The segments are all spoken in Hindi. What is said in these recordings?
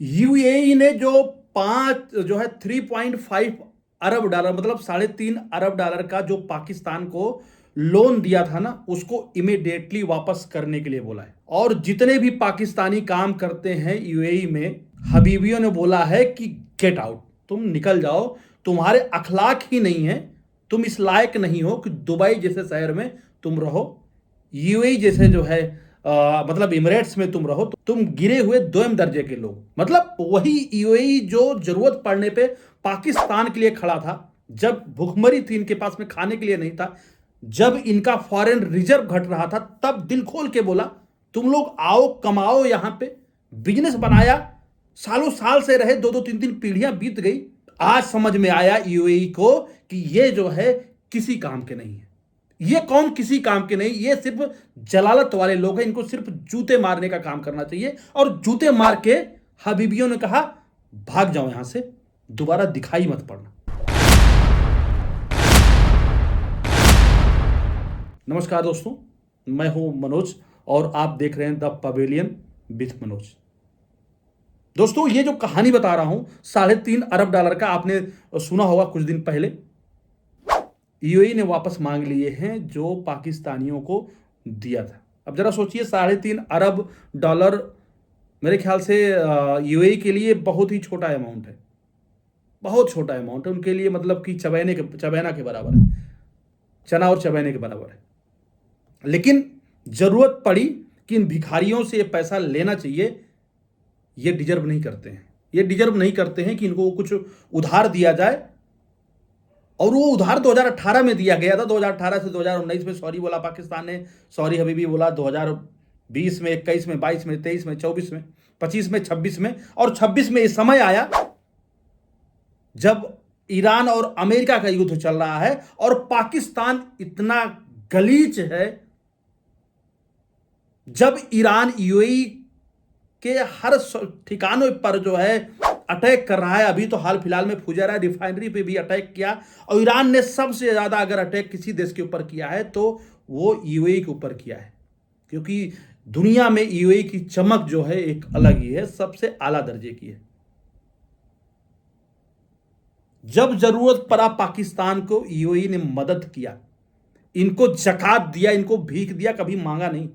यूएई ने जो पांच जो है 3.5 अरब डॉलर मतलब $3.5 अरब का जो पाकिस्तान को लोन दिया था ना, उसको इमीडिएटली वापस करने के लिए बोला है। और जितने भी पाकिस्तानी काम करते हैं यूएई में, हबीबियों ने बोला है कि गेट आउट, तुम निकल जाओ, तुम्हारे अखलाक ही नहीं है, तुम इस लायक नहीं हो कि दुबई जैसे शहर में तुम रहो, यूएई जैसे जो है मतलब इमिरेट्स में तुम रहो, तो तुम गिरे हुए दोयम दर्जे के लोग। मतलब वही यूएई जो जरूरत पड़ने पे पाकिस्तान के लिए खड़ा था, जब भुखमरी थी, इनके पास में खाने के लिए नहीं था, जब इनका फॉरेन रिजर्व घट रहा था, तब दिल खोल के बोला तुम लोग आओ, कमाओ, यहां पे बिजनेस बनाया, सालों साल से रहे, दो दो तीन तीन पीढ़ियां बीत गई। आज समझ में आया यूएई को कि ये जो है किसी काम के नहीं है। ये कौन किसी काम के नहीं, ये सिर्फ जलालत वाले लोग हैं, इनको सिर्फ जूते मारने का काम करना चाहिए। और जूते मार के हबीबियों ने कहा भाग जाओ यहां से, दोबारा दिखाई मत पड़ना। नमस्कार दोस्तों, मैं हूं मनोज और आप देख रहे हैं द पवेलियन विथ मनोज। दोस्तों, ये जो कहानी बता रहा हूं $3.5 अरब का, आपने सुना होगा कुछ दिन पहले यूएई ने वापस मांग लिए हैं जो पाकिस्तानियों को दिया था। अब जरा सोचिए, $3.5 अरब मेरे ख्याल से यूएई के लिए बहुत ही छोटा अमाउंट है, बहुत छोटा अमाउंट है उनके लिए। मतलब कि चबैना के बराबर है, चना और चबैने के बराबर है। लेकिन जरूरत पड़ी कि इन भिखारियों से ये पैसा लेना चाहिए। ये डिजर्व नहीं करते हैं, ये डिजर्व नहीं करते हैं कि इनको कुछ उधार दिया जाए। और वो उधार 2018 में दिया गया था। 2018 से 2019 में सॉरी बोला पाकिस्तान ने, सॉरी हबीबी बोला 2020 में, 21 में, 22 में, 23 में, 24 में, 25 में, 26 में। और 26 में ये समय आया जब ईरान और अमेरिका का युद्ध चल रहा है और पाकिस्तान इतना गलीच है, जब ईरान यूएई के हर ठिकानों पर जो है अटैक कर रहा है। अभी तो हाल फिलहाल में फुजैरा रिफाइनरी पे भी अटैक किया। और ईरान ने सबसे ज्यादा अगर अटैक किसी देश के ऊपर किया है तो वो यूएई के ऊपर किया है, क्योंकि दुनिया में यूएई की चमक जो है एक अलग ही है, सबसे आला दर्जे की है। जब जरूरत पड़ा पाकिस्तान को, यूएई ने मदद किया, इनको जकात दिया, इनको भीख दिया, कभी मांगा नहीं।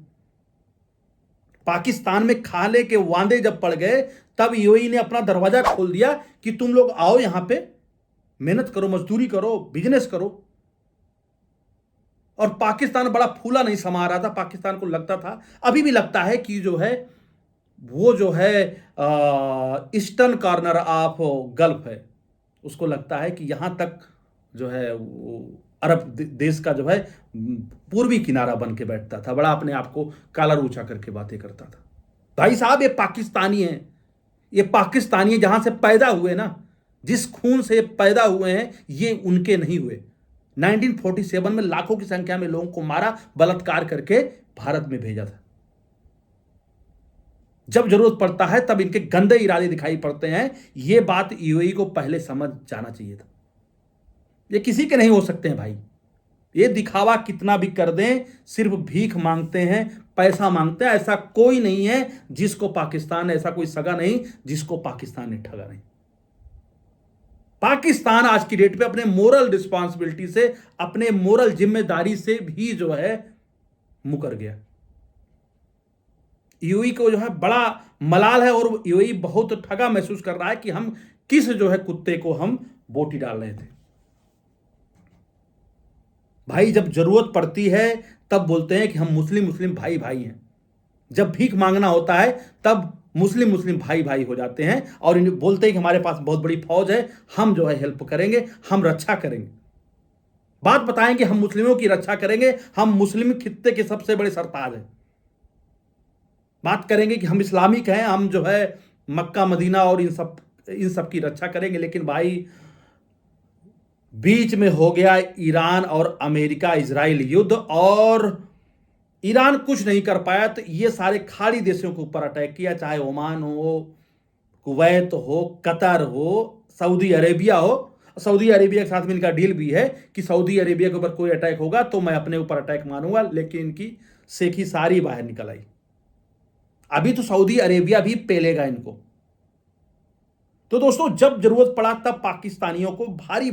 पाकिस्तान में खाने के वांदे जब पड़ गए, तब यूएई ने अपना दरवाजा खोल दिया कि तुम लोग आओ, यहां पे मेहनत करो, मजदूरी करो, बिजनेस करो। और पाकिस्तान बड़ा फूला नहीं समा रहा था। पाकिस्तान को लगता था, अभी भी लगता है कि जो है वो जो है ईस्टर्न कॉर्नर ऑफ गल्फ है, उसको लगता है कि यहां तक जो है अरब देश का जो है पूर्वी किनारा बन के बैठता था। बड़ा अपने आप को कालर ऊंचा करके बातें करता था। भाई साहब, ये पाकिस्तानी है, ये पाकिस्तानी है, जहां से पैदा हुए ना, जिस खून से पैदा हुए हैं, ये उनके नहीं हुए। 1947 में लाखों की संख्या में लोगों को मारा, बलात्कार करके भारत में भेजा था। जब जरूरत पड़ता है तब इनके गंदे इरादे दिखाई पड़ते हैं। यह बात यूएई को पहले समझ जाना चाहिए था। ये किसी के नहीं हो सकते हैं भाई। ये दिखावा कितना भी कर दें, सिर्फ भीख मांगते हैं, पैसा मांगते हैं। ऐसा कोई नहीं है जिसको पाकिस्तान, ऐसा कोई सगा नहीं जिसको पाकिस्तान ने ठगा नहीं। पाकिस्तान आज की डेट पे अपने मोरल रिस्पॉन्सिबिलिटी से, अपने मोरल जिम्मेदारी से भी जो है मुकर गया। यूएई को जो है बड़ा मलाल है और यूएई बहुत ठगा महसूस कर रहा है कि हम किस जो है कुत्ते को हम बोटी डाल रहे थे। भाई, जब जरूरत पड़ती है तब बोलते हैं कि हम मुस्लिम मुस्लिम भाई भाई हैं। जब भीख मांगना होता है तब मुस्लिम मुस्लिम भाई भाई हो जाते हैं और इन्हें बोलते हैं कि हमारे पास बहुत बड़ी फौज है, हम जो है हेल्प करेंगे, हम रक्षा करेंगे। बात बताएंगे हम मुस्लिमों की रक्षा करेंगे, हम मुस्लिम खित्ते के सबसे बड़े सरताज हैं। बात करेंगे कि हम इस्लामिक हैं, हम जो है मक्का मदीना और इन सब की रक्षा करेंगे। लेकिन भाई, बीच में हो गया ईरान और अमेरिका इजराइल युद्ध और ईरान कुछ नहीं कर पाया, तो ये सारे खाड़ी देशों के ऊपर अटैक किया, चाहे ओमान हो, कुवैत हो, कतर हो, सऊदी अरेबिया हो। सऊदी अरेबिया के साथ में इनका डील भी है कि सऊदी अरेबिया के ऊपर कोई अटैक होगा तो मैं अपने ऊपर अटैक मारूंगा। लेकिन इनकी सेखी सारी बाहर निकल आई। अभी तो सऊदी अरेबिया भी पेलेगा इनको। तो दोस्तों जब जरूरत पड़ा तब पाकिस्तानियों को भारी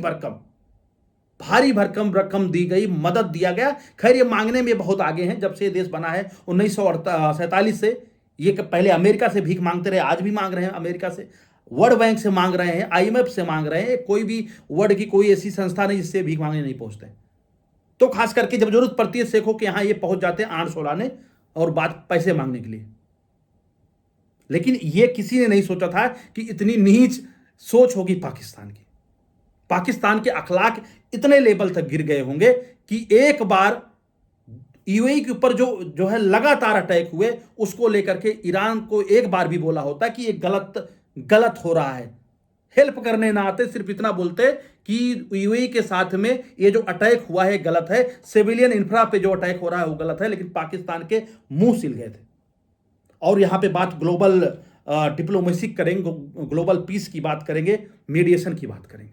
भरकम रकम दी गई, मदद दिया गया। खैर ये मांगने में बहुत आगे हैं, जब से देश बना है 1947 से। ये पहले अमेरिका से भीख मांगते रहे, आज भी मांग रहे हैं अमेरिका से, वर्ल्ड बैंक से मांग रहे हैं, आईएमएफ से मांग रहे हैं। कोई भी वर्ल्ड की कोई ऐसी संस्था नहीं जिससे भीख मांगने नहीं पहुंचते। तो खास करके जब जरूरत पड़ती है सिखों के यहां ये पहुंच जाते हैं आंट सोलाने और बात पैसे मांगने के लिए। लेकिन ये किसी ने नहीं सोचा था कि इतनी नीच सोच होगी पाकिस्तान की। पाकिस्तान के अखलाक इतने लेवल तक गिर गए होंगे कि एक बार यूएई के ऊपर जो जो है लगातार अटैक हुए, उसको लेकर के ईरान को एक बार भी बोला होता कि ये गलत हो रहा है। हेल्प करने ना आते, सिर्फ इतना बोलते कि यूएई के साथ में ये जो अटैक हुआ है गलत है, सिविलियन इंफ्रा पे जो अटैक हो रहा है वो गलत है। लेकिन पाकिस्तान के मुंह सिल गए थे। और यहां पे बात ग्लोबल डिप्लोमेसी करेंगे, ग्लोबल पीस की बात करेंगे, मीडिएशन की बात करेंगे।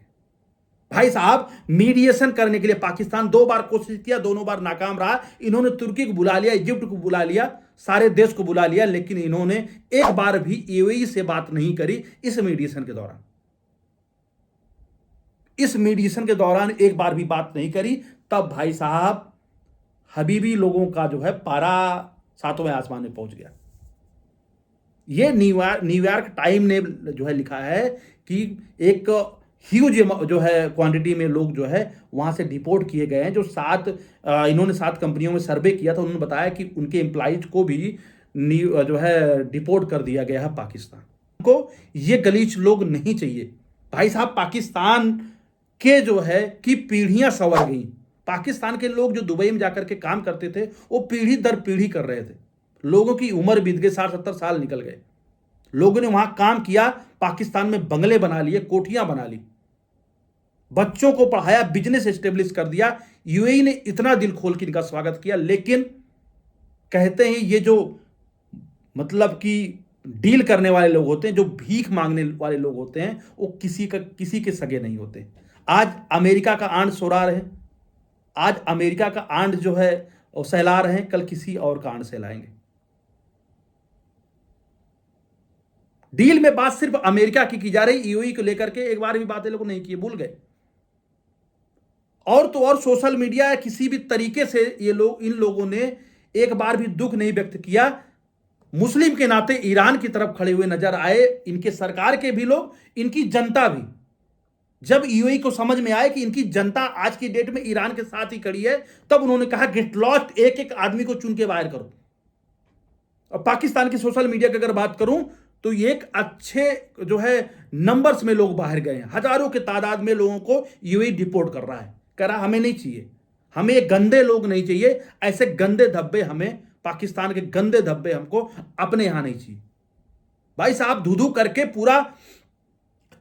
भाई साहब, मीडिएशन करने के लिए पाकिस्तान 2 बार कोशिश किया, दोनों बार नाकाम रहा। इन्होंने तुर्की को बुला लिया, इजिप्ट को बुला लिया, सारे देश को बुला लिया, लेकिन इन्होंने एक बार भी यूएई से बात नहीं करी। इस मीडिएशन के दौरान एक बार भी बात नहीं करी। तब भाई साहब हबीबी लोगों का जो है पारा 7वें आसमान में पहुंच गया। ये न्यूयॉर्क टाइम ने जो है लिखा है कि एक ह्यूज जो है क्वांटिटी में लोग जो है वहां से डिपोर्ट किए गए हैं। जो इन्होंने 7 कंपनियों में सर्वे किया था, उन्होंने बताया कि उनके एम्प्लॉइज को भी जो है डिपोर्ट कर दिया गया है पाकिस्तान को। ये गलीच लोग नहीं चाहिए भाई साहब। पाकिस्तान के जो है कि पीढ़ियां संवर गई। पाकिस्तान के लोग जो दुबई में जाकर के काम करते थे वो पीढ़ी दर पीढ़ी कर रहे थे। लोगों की उम्र बीत गई, 60-70 साल निकल गए। लोगों ने वहां काम किया, पाकिस्तान में बंगले बना लिए, कोठियां बना ली, बच्चों को पढ़ाया, बिजनेस एस्टेब्लिश कर दिया। यूएई ने इतना दिल खोल के इनका स्वागत किया। लेकिन कहते हैं ये जो मतलब कि डील करने वाले लोग होते हैं, जो भीख मांगने वाले लोग होते हैं, वो किसी के सगे नहीं होते। आज अमेरिका का आंट सोरा रहे, आज अमेरिका का आंट जो है वो सहला रहे हैं, कल किसी और का आंट सहलाएंगे। डील में बात सिर्फ अमेरिका की जा रही, यूएई को लेकर के एक बार भी बात लोग नहीं की, भूल गए। और तो और सोशल मीडिया या किसी भी तरीके से इन लोगों ने एक बार भी दुख नहीं व्यक्त किया। मुस्लिम के नाते ईरान की तरफ खड़े हुए नजर आए, इनके सरकार के भी लोग, इनकी जनता भी। जब यूएई को समझ में आए कि इनकी जनता आज की डेट में ईरान के साथ ही खड़ी है, तब उन्होंने कहा गेट लॉस्ट, एक एक आदमी को चुन के बाहर करो। और पाकिस्तान की सोशल मीडिया की अगर बात करूं तो ये एक अच्छे जो है नंबर्स में लोग बाहर गए हैं। हजारों के तादाद में लोगों को यूएई डिपोर्ट कर रहा है, कह रहा हमें नहीं चाहिए, हमें ये गंदे लोग नहीं चाहिए, ऐसे गंदे धब्बे हमें, पाकिस्तान के गंदे धब्बे हमको अपने यहां नहीं चाहिए। भाई साहब धू करके पूरा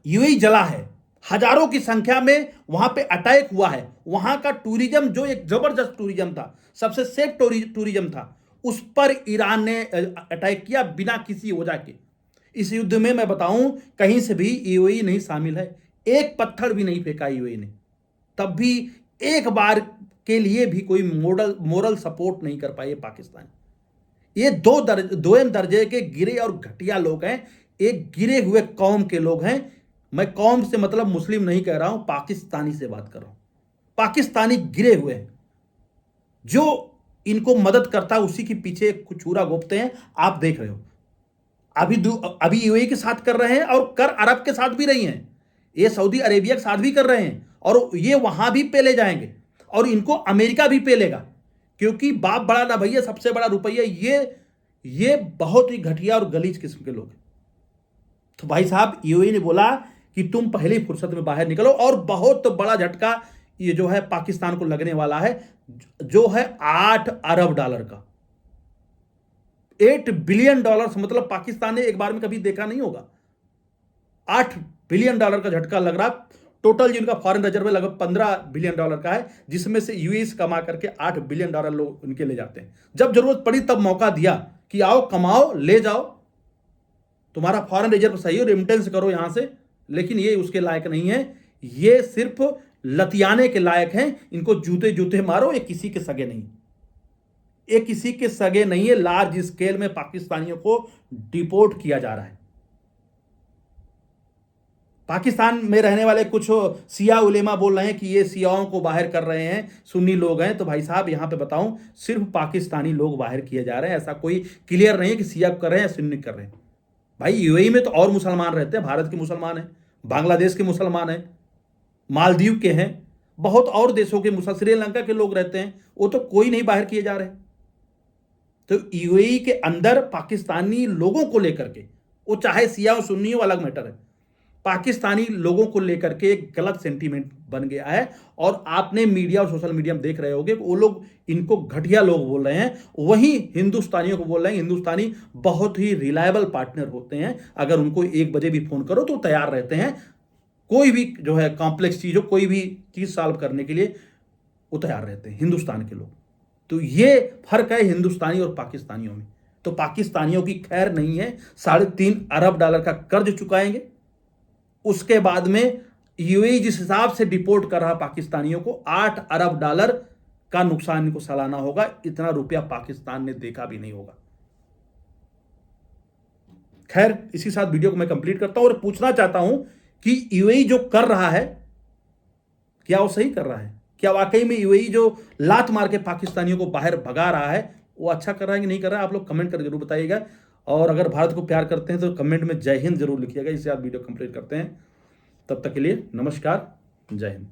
यूएई जला है, हजारों की संख्या में वहां पे अटैक हुआ है। वहां का टूरिज्म जो एक जबरदस्त टूरिज्म था, सबसे सेफ टूरिज्म था, उस पर ईरान ने अटैक किया बिना किसी वजह के। इस युद्ध में मैं बताऊं कहीं से भी यूएई नहीं शामिल है, एक पत्थर भी नहीं फेंका यूएई ने। तब भी एक बार के लिए भी कोई मोरल सपोर्ट नहीं कर पाए पाकिस्तान। ये दोयम दर्जे के गिरे और घटिया लोग हैं, एक गिरे हुए कौम के लोग हैं। मैं कौम से मतलब मुस्लिम नहीं कह रहा हूं, पाकिस्तानी से बात कर रहा हूं। पाकिस्तानी गिरे हुए हैं, जो इनको मदद करता है उसी के पीछे कुछ छुरा घोंपते हैं। आप देख रहे हो अभी यूएई के साथ कर रहे हैं और कर अरब के साथ भी रही हैं, ये सऊदी अरेबिया के साथ भी कर रहे हैं, और ये वहां भी पेले जाएंगे और इनको अमेरिका भी पेलेगा, क्योंकि बाप बड़ा ना भैया सबसे बड़ा रुपया। ये बहुत ही घटिया और गलीज किस्म के लोग हैं। तो भाई साहब यूएई ने बोला कि तुम पहले ही फुर्सत में बाहर निकलो, और बहुत बड़ा झटका ये जो है पाकिस्तान को लगने वाला है, जो है $8 अरब का। $8 बिलियन, मतलब पाकिस्तान ने एक बार में कभी देखा नहीं होगा। $8 बिलियन का झटका लग रहा। टोटल जिनका फॉरेन रिजर्व है लगभग $15 बिलियन का है, जिसमें से यूएस कमा करके $8 बिलियन लोग उनके ले जाते हैं। जब जरूरत पड़ी तब मौका दिया कि आओ कमाओ, ले जाओ, तुम्हारा फॉरेन रिजर्व सही हो, रेमिटेंस करो यहां से। लेकिन ये उसके लायक नहीं है, ये सिर्फ लतियाने के लायक हैं। इनको जूते जूते मारो, ये किसी के सगे नहीं, ये किसी के सगे नहीं है। लार्ज स्केल में पाकिस्तानियों को डिपोर्ट किया जा रहा है। पाकिस्तान में रहने वाले कुछ सिया उलेमा बोल रहे हैं कि ये सियाओं को बाहर कर रहे हैं, सुन्नी लोग हैं। तो भाई साहब यहां पे बताऊं, सिर्फ पाकिस्तानी लोग बाहर किए जा रहे हैं, ऐसा कोई क्लियर नहीं है कि सिया कर रहे हैं या सुन्नी कर रहे हैं। भाई यूएई में तो और मुसलमान रहते हैं, भारत के मुसलमान हैं, बांग्लादेश के मुसलमान हैं, मालदीव के हैं, बहुत और देशों के मुसलमान, श्रीलंका के लोग रहते हैं, वो तो कोई नहीं बाहर किए जा रहे। तो यूएई के अंदर पाकिस्तानी लोगों को लेकर के, वो चाहे सिया और सुन्नी हो, अलग मैटर है, पाकिस्तानी लोगों को लेकर के एक गलत सेंटीमेंट बन गया है। और आपने मीडिया और सोशल मीडिया में देख रहे होंगे वो लोग इनको घटिया लोग बोल रहे हैं, वहीं हिंदुस्तानियों को बोल रहे हैं हिंदुस्तानी बहुत ही रिलायबल पार्टनर होते हैं, अगर उनको 1 बजे भी फोन करो तो तैयार रहते हैं, कोई भी जो है कॉम्प्लेक्स चीज हो, कोई भी चीज सॉल्व करने के लिए वो तैयार रहते हैं हिंदुस्तान के लोग। तो ये फर्क है हिंदुस्तानी और पाकिस्तानियों में। तो पाकिस्तानियों की खैर नहीं है, $3.5 अरब का कर्ज चुकाएंगे, उसके बाद में यूएई जिस हिसाब से डिपोर्ट कर रहा पाकिस्तानियों को, $8 अरब का नुकसान इनको सालाना होगा। इतना रुपया पाकिस्तान ने देखा भी नहीं होगा। खैर, इसी साथ वीडियो को मैं कंप्लीट करता हूं और पूछना चाहता हूं कि यूएई जो कर रहा है, क्या वो सही कर रहा है? क्या वाकई में यूएई जो लात मार के पाकिस्तानियों को बाहर भगा रहा है वो अच्छा कर रहा है कि नहीं कर रहा है? आप लोग कमेंट करके जरूर बताइएगा। और अगर भारत को प्यार करते हैं तो कमेंट में जय हिंद जरूर लिखिएगा। इससे आप वीडियो कंप्लीट करते हैं। तब तक के लिए नमस्कार, जय हिंद।